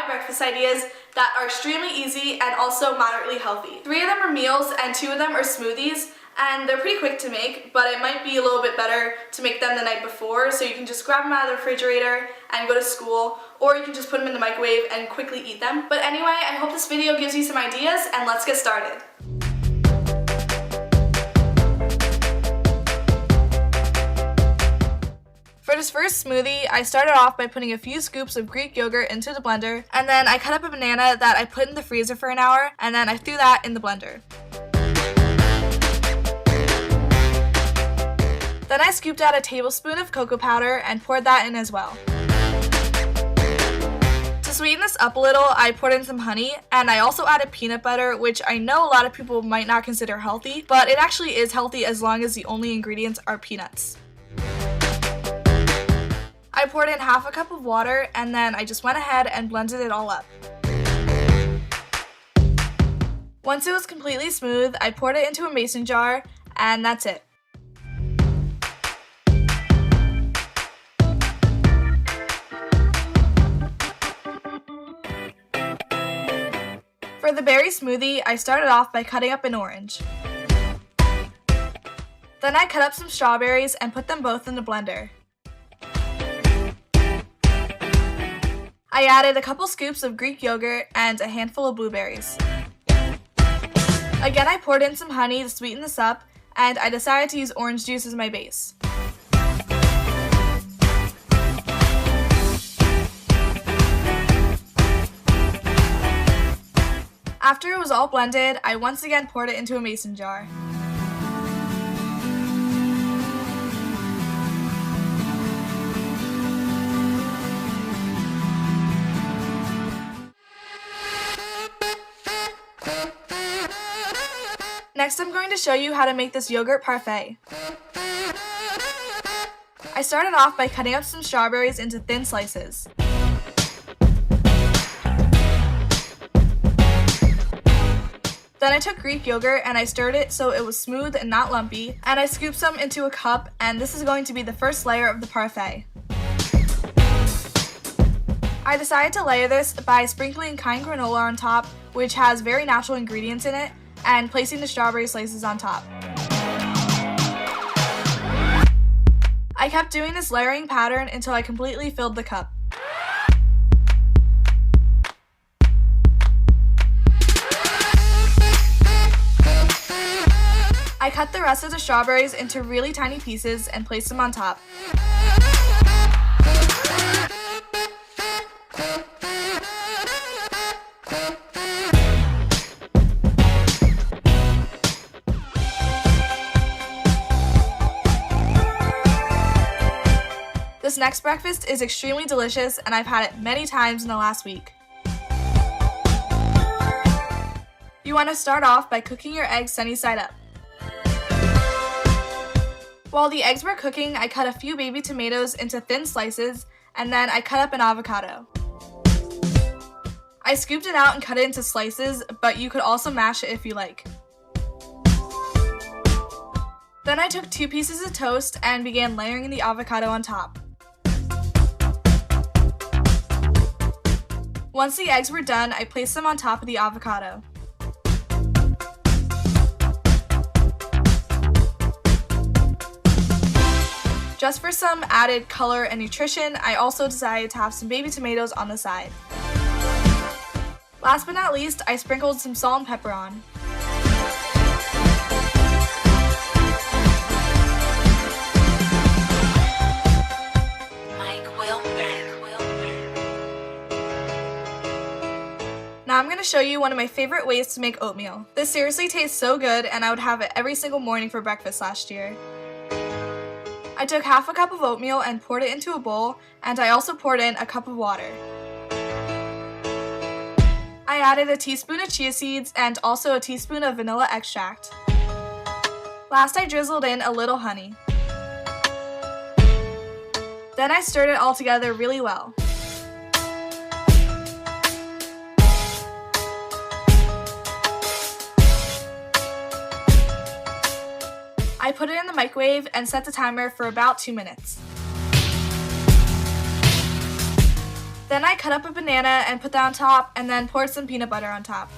5 breakfast ideas that are extremely easy and also moderately healthy. 3 of them are meals and 2 of them are smoothies, and they're pretty quick to make, but it might be a little bit better to make them the night before, so you can just grab them out of the refrigerator and go to school, or you can just put them in the microwave and quickly eat them. But anyway, I hope this video gives you some ideas, and let's get started. For this first smoothie, I started off by putting a few scoops of Greek yogurt into the blender, and then I cut up a banana that I put in the freezer for an hour, and then I threw that in the blender. Then I scooped out a tablespoon of cocoa powder and poured that in as well. To sweeten this up a little, I poured in some honey, and I also added peanut butter, which I know a lot of people might not consider healthy, but it actually is healthy as long as the only ingredients are peanuts. I poured in half a cup of water, and then I just went ahead and blended it all up. Once it was completely smooth, I poured it into a mason jar, and that's it. For the berry smoothie, I started off by cutting up an orange. Then I cut up some strawberries and put them both in the blender. I added a couple scoops of Greek yogurt and a handful of blueberries. Again, I poured in some honey to sweeten this up, and I decided to use orange juice as my base. After it was all blended, I once again poured it into a mason jar. Next, I'm going to show you how to make this yogurt parfait. I started off by cutting up some strawberries into thin slices. Then I took Greek yogurt and I stirred it so it was smooth and not lumpy, and I scooped some into a cup, and this is going to be the first layer of the parfait. I decided to layer this by sprinkling kind granola on top, which has very natural ingredients in it, and placing the strawberry slices on top. I kept doing this layering pattern until I completely filled the cup. I cut the rest of the strawberries into really tiny pieces and placed them on top. This next breakfast is extremely delicious, and I've had it many times in the last week. You want to start off by cooking your eggs sunny side up. While the eggs were cooking, I cut a few baby tomatoes into thin slices, and then I cut up an avocado. I scooped it out and cut it into slices, but you could also mash it if you like. Then I took 2 pieces of toast and began layering the avocado on top. Once the eggs were done, I placed them on top of the avocado. Just for some added color and nutrition, I also decided to have some baby tomatoes on the side. Last but not least, I sprinkled some salt and pepper on. Now I'm going to show you one of my favorite ways to make oatmeal. This seriously tastes so good, and I would have it every single morning for breakfast last year. I took half a cup of oatmeal and poured it into a bowl, and I also poured in a cup of water. I added a teaspoon of chia seeds and also a teaspoon of vanilla extract. Last, I drizzled in a little honey. Then I stirred it all together really well. I put it in the microwave and set the timer for about 2 minutes. Then I cut up a banana and put that on top, and then poured some peanut butter on top.